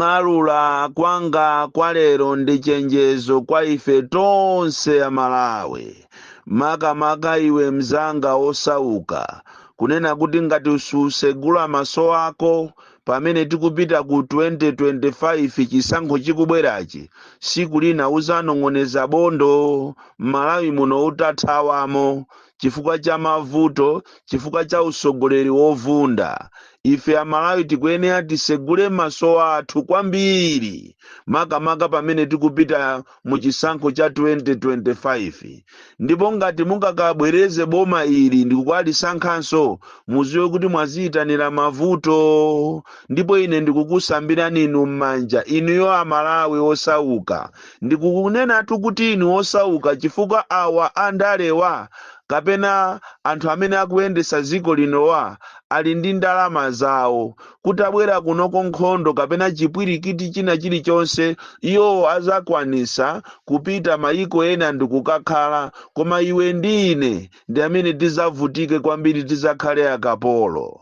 kung'alula kwanga kwa lero ndi chenjezo kwa ife tonse a Malawi, makamaka iwe mzanga osauka, kunena kuti ngati usegula maso ako pamene tikupita ku 2025 chisankho chikubwerachi, siku lina uzanong'oneza bondo Malawi muno utathawamo chifukwa cha mavuto, chifukwa cha usogoleri wovunda. Ife a Malawi tikuyenera tisegule maso athu kwambiri, makamaka pamene tikupita mu chisankho cha 2025. Ndipo ngati mungakabwereze boma ili ndikukwalisankhanso, muziwe kuti mwaziyitanira mavuto. Ndipo ine ndikukusambirani inu m'manja, inuyo a Malawi osauka. Ndikukunenatu kuti inu osauka chifukwa awa andalewa kapena anthu amene akuyendesa dziko linowa ali ndi ndalama zawo, kutabwera kunoko nkhondo kapena chipwirikiti china chilichonse iwo azakwanisa kupita mayiko ena ndikukakhala, koma iwe ndi ine ndi amene tizavutike kwambiri, tizakhale akapolo.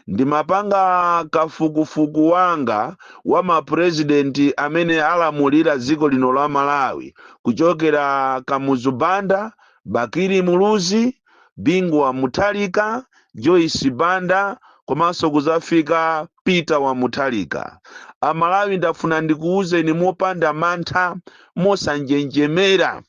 Ndimapanga kafukufuku wanga wa mapresidenti amene alamulira dziko lino la Malawi, kuchokera Kamuzu Banda, Bakiri Muluzi, Bingu Mutharika, Joyce Banda, komanso kuzafika Peter Mutharika. A Malawi ndafuna ndikuuzeni mopanda mantha, mosanjenjemera.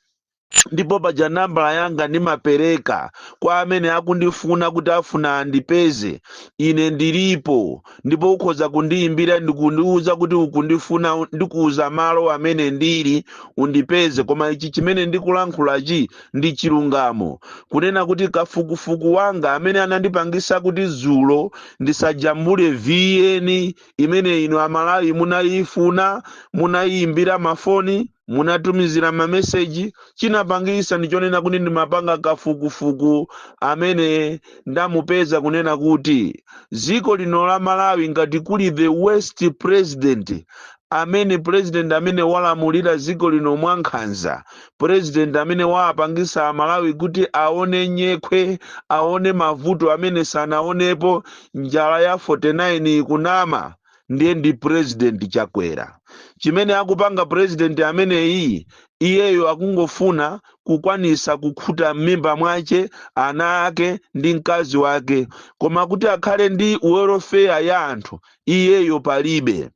Ndipo paja nambala yanga ndimapereka kwa amene akundifuna kuti afuna andipeze. Ine ndilipo, ndipo ukhoza kundiyimbira ndikundiuza kuti ukundifuna, ndikuuza malo amene ndili undipeze. Koma ichi chimene ndikulankhulachi ndi chilungamo, kunena kuti kafukufuku wanga amene anandipangisa kuti dzulo ndisajambule VN imene inu a Malawi munayifuna, munayimbira mafoni, munatumizira mameseji, chinapangisa ndichonena kuti ndimapanga kafukufuku amene ndamupeza, kunena kuti dziko lino la Malawi ngati kuli the worst president, amene president amene walamulira dziko lino mwankhanza, president amene wapangisa a Malawi kuti aone nyekhwe, aone mavuto amene sanaonepo, njala ya 49 ikunama, ndiye ndi president Chakwera. Chimene akupanga president ameneyi, iyeyo akungofuna kukwanisa kukhuta m'mimba mwace ana ake ndi mkazi wake, koma kuti akhale ndi welfare ya anthu iyeyo palibe.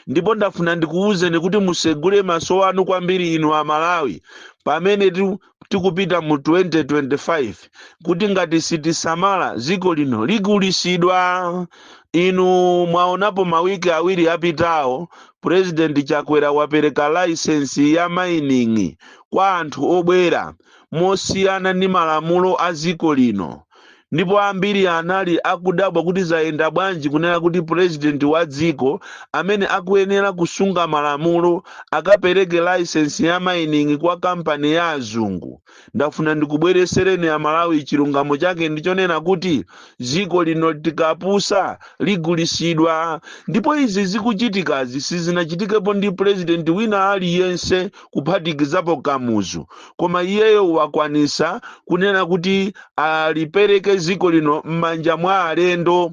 Ndipo ndafuna ndikuuzeni kuti musegule maso anu kwambiri inu a Malawi pamene tikupita mu 2025, kuti ngati sitisamala dziko lino ligulisidwa. Inu mwaonapo mawiki awiri apitawo, President Chakwera wapereka license ya mining kwa anthu obwera mosiyana ndi malamulo a dziko lino. Ndipo ambiri anali akudabwa kuti zayenda bwanji kunena kuti president wa dziko amene akuyenera kusunga malamulo akapereke license ya mining kwa kampani ya azungu. Ndafuna ndikubweresereni a Malawi chilungamo chake ndichonena kuti dziko lino tikapusa ligulisidwa. Ndipo izi zikuchitikazi sizinachitikepo ndi president wina aliyense kuphatikizapo Kamuzu, koma iyeyo wakwanisa kunena kuti alipereke dziko lino m'manja mwa alendo.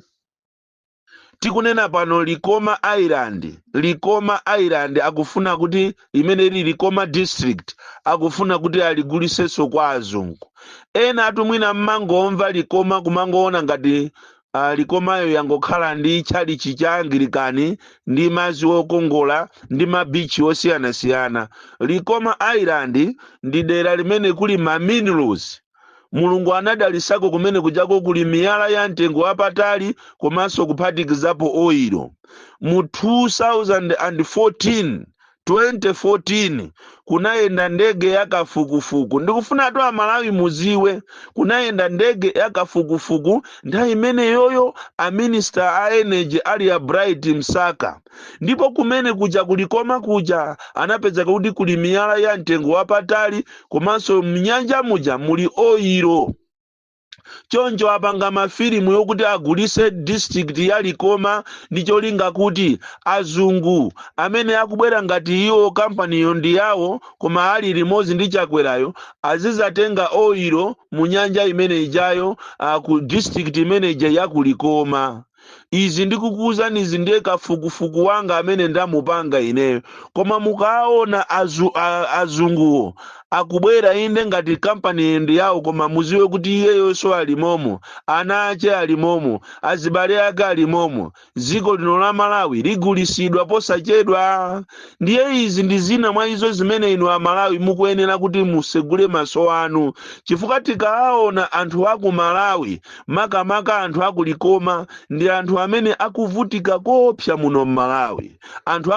Tikunena pano Likoma Island. Likoma Island akufuna kuti imene Likoma district akufuna kuti aligulisenso kwa azungu. Ena atumwina mmangomva Likoma kumangoona ngati Likomayo yangokhala ndi chalichi cha Anglikani ndi madzi okongola ndi mabichi osiyanasiyana. Likoma Island ndi dera limene kuli ma minerals. Mulungu anadalisako kumene kujako kuli miyala ya mtengo wapatali komanso kuphatikizapo oil. Mu 2014 kunayenda ndege ya kafukufuku. Ndikufuna tu a Malawi muziwe kunayenda ndege ya kafukufuku nthawi imene yoyo a minister a energy ali a Bright Msaka. Ndipo kumene kuja kulikoma kuja anapeza kuti kuli miyala ya mtengo wapatali komanso mnyanja muja muli oil. Choncho apanga mafilimu yokuti agulise district ya Likoma ndi cholinga kuti azungu amene akubwera ngati iwo kampani yo ndi yawo koma ali limodzi ndi Chakwerayo azizatenga oil mu nyanja imene ijayo ku district imene ija ya ku Likoma. izi ndikukuwuzani izi ndiye kafukufuku wanga amene ndamupanga ineyo. Koma mukaona azunguwo akubwera inde ngati kampani ndi yawo, koma muziwe kuti iyeyonso alimomo, ana ache alimomo, azibale ake alimomo. Dziko lino la Malawi ligulisidwa posachedwa. Ndiye izi ndi zina mwa izo zimene inu Amalawi mukuyenera kuti musegule maso anu, chifukwa tikaona anthu aku Malawi makamaka anthu akulikoma ndi anthu amene akuvutika kopsa muno m'Malawi. Anthu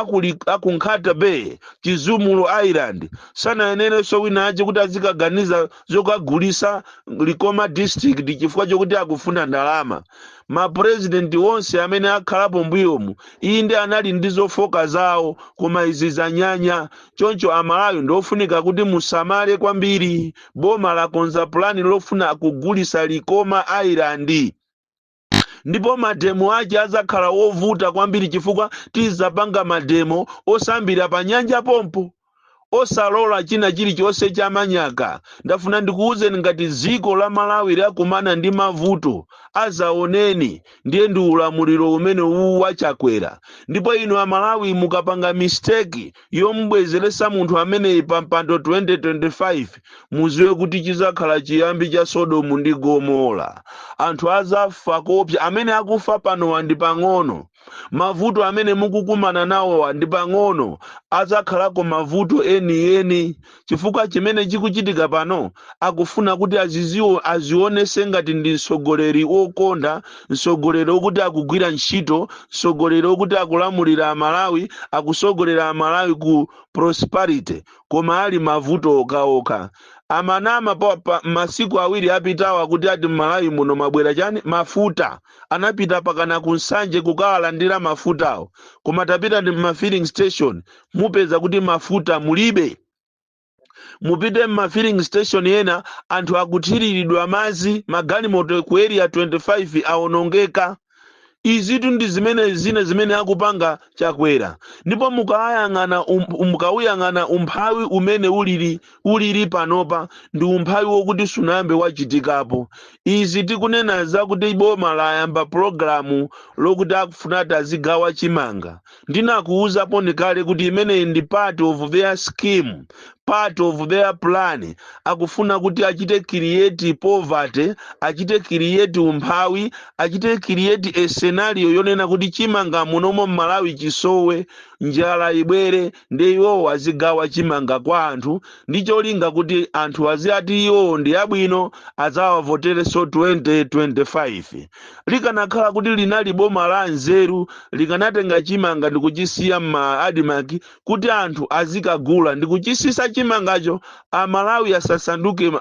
aku Nkhata Bay, Chizumulo Island sanayenerenso wina aje kuti azikaganiza zokagulisa Likoma district chifukwa chokuti akufuna ndalama. Mapresidenti onse amene akhalapo mbuyomu inde anali ndi zofoka zawo, koma izi zanyanya. Choncho Amalawi ndofunika kuti musamale kwambiri. Boma lakonza plani lofuna kugulisa Likoma Island, ndipo mademo aje azakhala wovuta kwambiri chifukwa tizapanga mademo osambira pa nyanja pompo, osalola china chilichonse cha manyaka. Ndafuna ndikuwuzeni ngati dziko la Malawi lakumana ndi mavuto azaoneni, ndiye ndi ulamuliro umene uwu wachakwera. Ndipo inu Amalawi mukapanga mistake yomubwezeresa munthu amene pa mpando 2025, muziwe kuti chizakhala chiyambi cha Sodomu ndi Gomora. Anthu azafa kopsa, amene akufa panowa ndi pang'ono. Mavuto amene mukukumana nawo ndi pang'ono, azakhalako mavuto eni. Chifukwa chimene chikuchitika pano akufuna kuti azionese ngati ndi mtsogoleri okonda, mtsogoleri wokuti akugwira ntchito, mtsogoleri wokuti akulamulira Amalawi, akusogolera Amalawi ku prosperity, koma ali mavuto okaoka. Amanama masiku awiri apitawa kuti ati Malawi muno mabwera chani mafuta. Anapita pakana kunsanje kukawalandira mafutawo, koma tapita ndi filling station mupeza kuti mafuta mulibe. Mupite filling station yena anthu akuthiriridwa madzi, magalimoto ku area 25 awonongeka. Izitu ndi zimene akupanga chakwera. Ndipo mukawuyang'ana umphawi umene uliri panopa ndi umphawi wokuti sunayambe wachitikapo. Izi tikunena zakuti boma layamba programu lokuti akufuna azigawa chimanga. Ndinakuwuzapo ndikale kuti imene ndi part of their scheme, part of their plan. Akufuna kuti achite create poverty, achite create umphawi, achite create a scenario yonena kuti chimanga munomo Malawi chisowe, njala ibwere, ndi iwo azigawa chimanga kwa anthu. Ndicho linga kuti anthu azati iwo ndi abwino azawavotereso 2025. Likanakhala kuti linali boma la nzeru, likanatenga chimanga ndikuchisiya m'maadimaki kuti anthu azikagula ndikuchisisa chimangacho. Amalawi asasanduke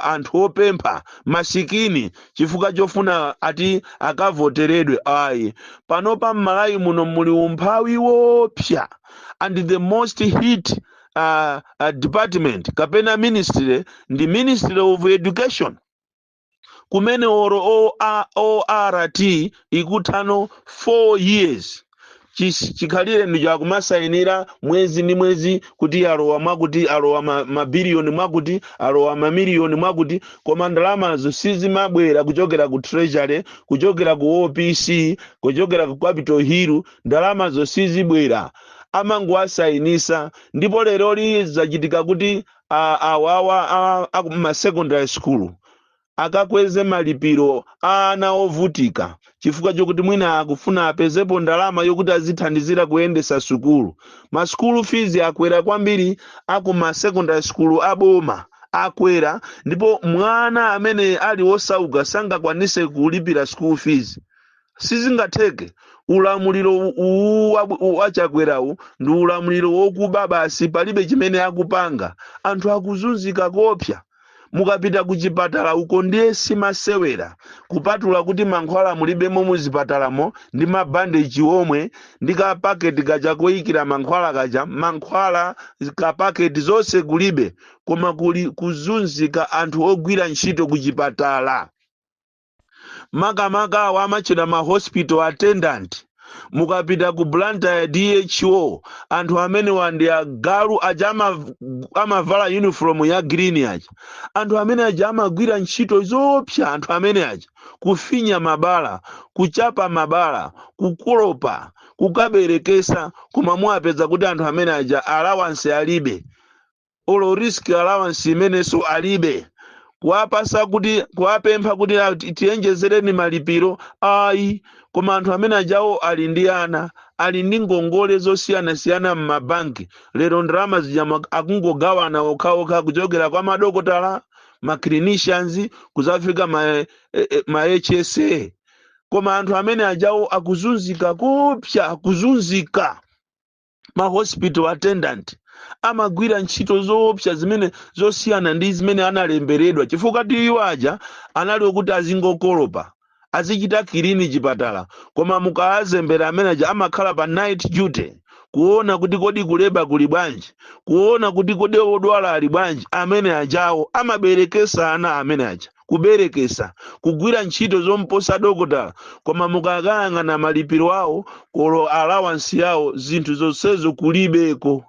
anthu opempha masikini chifukwa chofuna ati akavoteredwe. Ayi, panopa Malawi muno muli umphawi wopsa, and the most hit department kapena ministry ndi Ministry of Education, kumene ORT ikuthano 4 years. Chikhalire ndi chakumasayinira mwezi ndi mwezi kuti alowa mwakuti, alowa mabiliyoni mwakuti, alowa mamiliyoni mwakuti, koma ndalamazo sizimabwera kuchokera ku Treasury, kuchokera ku OPC, kuchokera ku Capitol Hill. Ndalamazo sizibwera, amangowasayinisa. Ndipo lero zachitika kuti awawa ma secondary school akakweze malipiro ana ovutika chifukwa chokuti mwina akufuna apezepo ndalama yokuti azithandizira kuyendesa sukulu. Ma school fees akwera kwambiri, akuma secondary school aboma akwera, ndipo mwana amene ali osauka sangakwanise kulipira school fees. Sizingatheke. Ulamuliro wachakwerawu ndi ulamuliro wokuba basi, palibe chimene akupanga. Anthu akuzunzika kopsa. Mukapita kuchipatala uko ndiye simasewera, kupatula kuti mankhwala mulibemo muzipatalamo ndi mabandeji omwe ndi ka paketi kaja koyikira mankhwala kaja, mankhwala ka paketi zonse kulibe, koma kuli kuzunzika anthu ogwira ntchito kuchipatala. Makamaka amachedwa ma hospital attendant mukapita ku blanta ya DHO anthu amene wandi agalu aja amavala uniform ya green aja, anthu amene aja amagwira ntchito zopsa, anthu amene aja kufinya mabala, kuchapa mabala, kukolopa, kukaberekesa, koma mwapeza kuti anthu amene aja allowance alibe, olo risk allowance imenenso alibe, kuwapasa kuti kuwapempha kuti tiyenjezereni malipiro ayi, koma anthu amene ajawo ali ndi ana, ali ndi ngongole zosiyanasiyana m'mabanki, lero ndalama zija akungogawana okhaokha kuchokera kwa madokotala, ma clinicians kuzafika ma HSA, koma anthu amene ajawo akuzunzika kupsa, akuzunzika. Ma hospital attendant amagwira ntchito zopsa zimene zosiyana ndi zimene analemberedwa, chifukwa iwo aja anali okuti azingokolopa, azichita kilini chipatala, koma mukawazembera amene aja amakhala pa night duty kuona kuti kodi kuleba kuli bwanji, kuona kuti kodi odwala ali bwanji. Amene ajawo amaberekesa ana amene aja, kuberekesa, kugwira ntchito zomposa dokotala, koma mukakayang'ana malipiro awo kolo allowance yawo zinthu zonsezo kulibeko.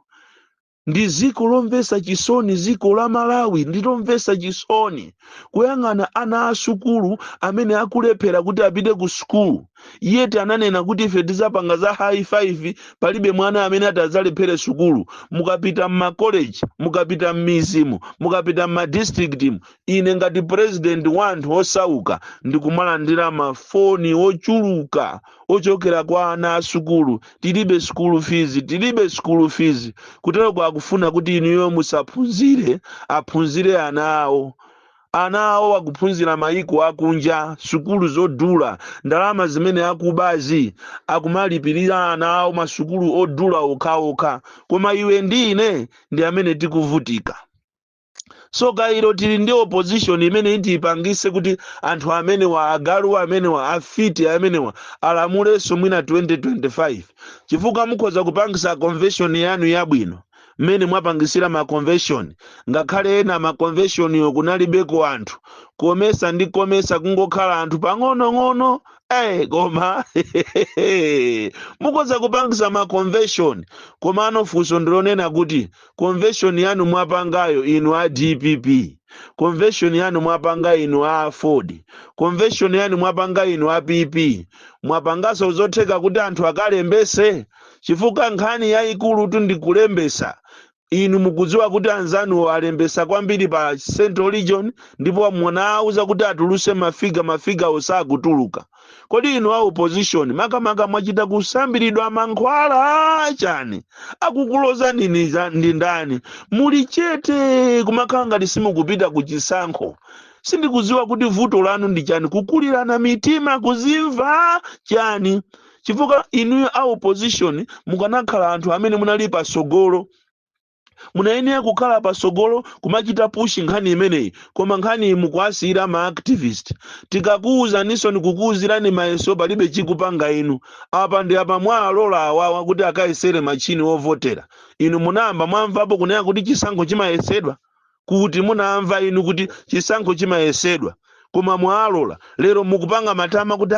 Ndi ziko lomvesa chisoni, ziko la Malawi ndilomvesa chisoni kuyang'ana ana asukulu amene akulephera kuti apite ku sukulu. Yeti ananena kuti ife tizapanga za high five, palibe mwana amene atazalephere sukulu. Mukapita m'macollege, mukapita m'mizimu, mukapita m'madistrict, ine ngati president wa anthu osauka ndikumalandira mafoni ochuluka ochokera kwa ana asukulu, tilibe school fees, tilibe school fees. Kutero kwa kufuna kuti inuyo musaphunzire, aphunzire ana awo. Ana awo akuphunzira maiko akunja, sukulu zodula, ndalama zimene akubazi, akumalipirira ana awo masukulu odula okhaokha, koma iwe ndi ine ndi amene tikuvutika. So kairo tili ndi opposition imene itipangise kuti anthu amene wa agalu amene wa afiti amene wa alamuleso mwina 2025, chifukwa mukhoza kupangisa convention yanu yabwino mmene mwapangisira ma convention, ngakhale ena ma convention yo kunalibeko anthu komesa ndi komesa kungokhala anthu pang'ono-ng'ono. Koma mukhoza kupangisa ma convention, koma anofunso ndilonena kuti convention yanu mwapangayo inu a DPP, convention yanu mwapanga inu a Ford, convention yanu mwapanga inu a PP, mwapangaso zotheka kuti anthu akalembese, chifukwa nkhani yayikulu tundikulembesa. Inu mukudziwa kuti anzanu alembesa kwambiri pa Central Region, ndipo mwanauza kuti atuluse mafiga osakutuluka. Kodi inu a opposition makamaka mwachita kusambiridwa mankhwala chani? Akukuloza nini ndi ndani? Muli chete kumakhala ngati simukupita ku chisankho. Sindikudziwa kuti vuto lanu ndi chani, kukulirana mitima, kuzimva chani? Chifukwa inu a opposition mukanakhala anthu amene munali pasogolo, munayenera kukhala pasogolo kumachita push nkhani imeneyi, koma nkhani mukwasira ma activist. Tikakuuza niso nikukuuzirani mayeso palibe chikupanga inu. Apa ndi apa mwalola awawa kuti akayesere machini ovotera. Inu munamba mwamvapo kunena kuti chisankho chimayesedwa, kuti munamva inu kuti chisankho chimayesedwa, koma mwalola. Lero mukupanga matama kuti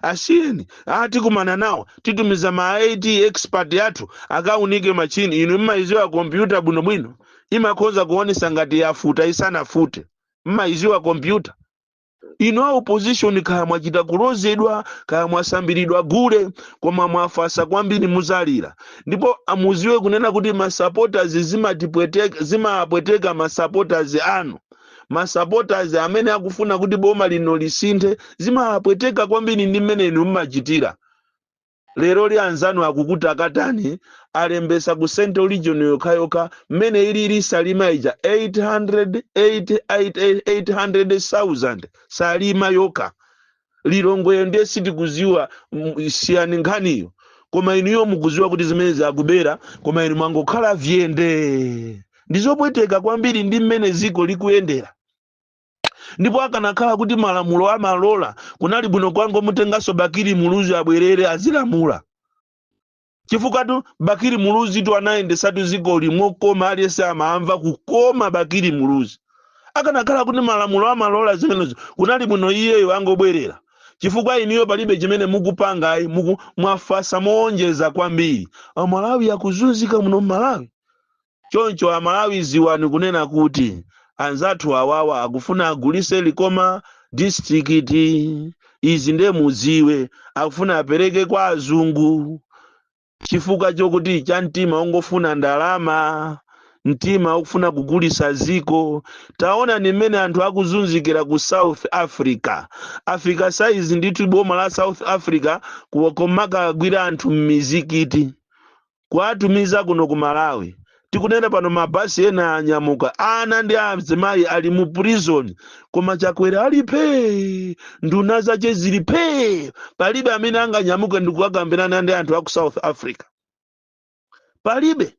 asiyeni tikumana nawo, titumiza ma IT expert yathu akaunike machini. Inu mmaiziwa kompyuta bwinobwino, imakhoza kuonesa ngati yafuta isanafute. Mmaiziwa kompyuta. Inu a opposition kaya mwachita kulozedwa, kaya mwasambiridwa gule, koma mwafasa kwambiri muzalira. Ndipo amuziwe kunena kuti ma supporters zimapweteka ma supporters anu. Ma supporters amene akufuna kuti boma lino lisinthe zimapweteka kwambiri ndi mmene inu mmachitira. Lero li anzanu akukuta katani alembesa ku Central Region yokhayoka mmene ili salima ija 800,000 salima yoka. Lilongwe ndiye sitikuziwa siyani nkhaniyo, koma inuyo mukuziwa kuti zimene zakubera, koma inu mwangokhala vyende. Ndizopweteka kwambiri ndi mmene ziko likuyendera. Ndipo akanakhala kuti malamulo amalola, kunali bwino kwango mutengaso Bakiri Muluzi abwerere azilamula. Chifukwa Bakiri Muluzi anayendesatu ziko limwe koma aliyese amamva kukoma Bakiri Muluzi. Akanakhala kuti malamulo amalola zimenezo, kunali bwino iyeyo angobwerera. chifukwa iniyo palibe chimene mukupangayi mwafasa moonjeza kwambiri. Amalawi akuzunzika muno Malawi. Choncho Amalawi ziwani kunena kuti anzathu awawa akufuna agulise Likoma district izi nde muziwe, akufuna apereke kwa azungu chifukwa chokuti cha mtima ungofuna ndalama, mtima ukufuna kugulisa ziko. Taona ni mmene anthu akuzunzikira ku South Africa. Africa size ndithu boma la South Africa kuwakomaka agwira anthu mmizikiti kuatumiza kuno ku Malawi. Tikunena pano mabasi ena anyamuka ana ndi azimayi ali mu prison koma chakwera ali pe nduna zache zili pe, palibe amene anganyamuke ndikukagambirana ndi anthu aku South Africa, palibe.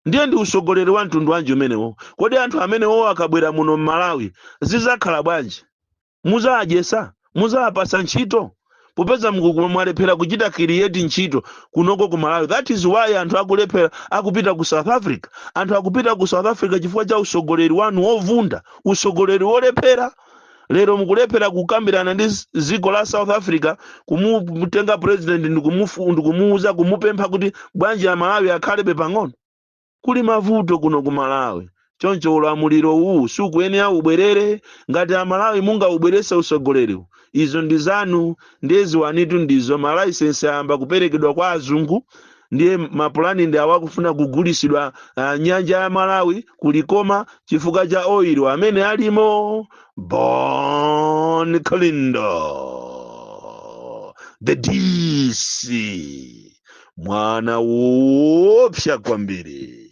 Ndiye ndi usogoleri wa mtundu wanji umenewo. Kodi anthu amenewo akabwera muno Malawi zizakhala bwanji? Muzaajesa, muzaapasa ntchito popeza mwalephera kuchita create ntchito kunoko ku Malawi. That is why anthu akulephera akupita ku South Africa. Anthu akupita ku South Africa chifukwa cha usogoleri wanu wovunda, usogoleri wolephera. Lero mukulephera kukambirana ndi ziko la South Africa, kumutenga president ndikumuuza kumupempha kuti bwanji ya Malawi akhalebe pang'ono. Kuli mavuto kuno ku Malawi. Choncho ulamuliro huu sukuyenera ubwerere. Ngati Amalawi munga ubwerese usogoleri, izo ndi zanu, ndezi wanitu ndizo. Malaisensi amba kuperekedwa kwa azungu, ndiye mapulani ndi awakufuna kugulisidwa nyanja ya Malawi kulikoma chifukwa cha oil amene alimo. Bon Kalindo, the DC, mwana wopsa kwambiri.